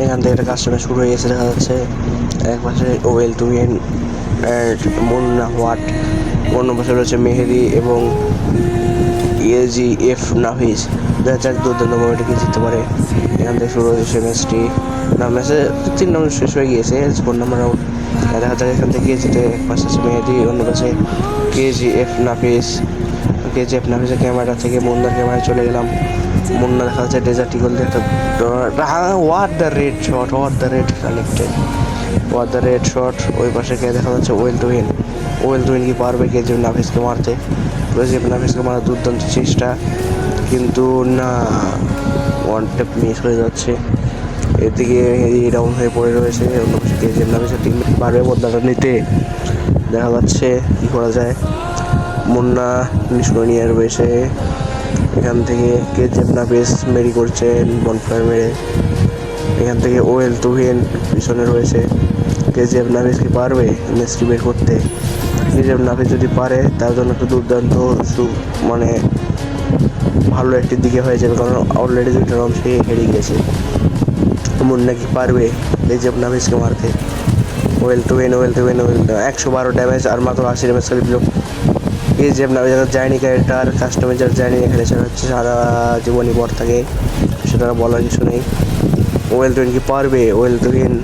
এখান থেকে একটা কাস্টমার শুরু হয়ে গেছে দেখা যাচ্ছে। এক পাশে well to win Munna what, অন্য পাশে রয়েছে মেহেদি এবং এজিএফ নাফিস। দেখা যাক দুর্দান্ত মোমেন্টে জিততে পারে। এখান থেকে শুরু হয়েছে ম্যাচটি। না, ম্যাচে 3 রাউন্ড শেষ হয়ে গিয়েছে, 4 নম্বর রাউন্ড। দেখা যাক এখান থেকে জিতে। এক পাশে আছে মেহেদি, অন্য পাশে কেজিএফ নাফিস। কেজিএফ নাফিসের ক্যামেরা থেকে মুন্নার ক্যামেরায় চলে গেলাম। মুন্না দেখা যাচ্ছে ডেজার্ট ইগল দিয়ে একটা what the red shot, what the red connected, what the red shot. ওই পাশে কে দেখা যাচ্ছে well to win. Well to win কি পারবে কেজিএফ নাফিসকে মারতে? কেজিএফ নাফিসকে মারার দুর্দান্ত চেষ্টা, কিন্তু না, ওয়ান ট্যাপ মিস হয়ে যাচ্ছে। এদিকে ডাউন হয়ে পড়ে রয়েছে। অন্য পাশে কেজিএফ নাফিসের টিম পারবে বদলাটা নিতে। দেখা যাচ্ছে কী করা যায়। মুন্না নিষ্ক্রিয় নিয়ে রয়েছে। এখান থেকে কেজিএফ নাফিস মেরি করছেন বনফায়ার মেরে। এখান থেকে ওয়েল টু উইন পিছনে রয়েছে। কেজিএফ নাফিস কি পারবে ম্যাচটি বের করতে? কেজিএফ নাফিস যদি পারে তার জন্য একটা দুর্দান্ত মানে ভালো একটি দিকে হয়ে যাবে, কারণ অলরেডি 2টা রাউন্ড সে হেরে গিয়েছে। মুন্না কি পারবে কেজিএফ নাফিসকে মারতে? Well to win, well to win, 112 damage আর মাত্র 80 ড্যামেজ খালি দিল। KGF Nafis journey character, customizer journey এখানে হচ্ছে সারা জীবনই বর থাকে, সেটা বলার কিছু নেই। ওয়েল টু উইন কি পারবে? Well to win,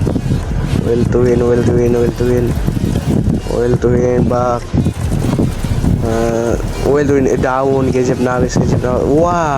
well to win, well to win, well to win, well to win বা well to win down. KGF Nafis, KGF ওয়া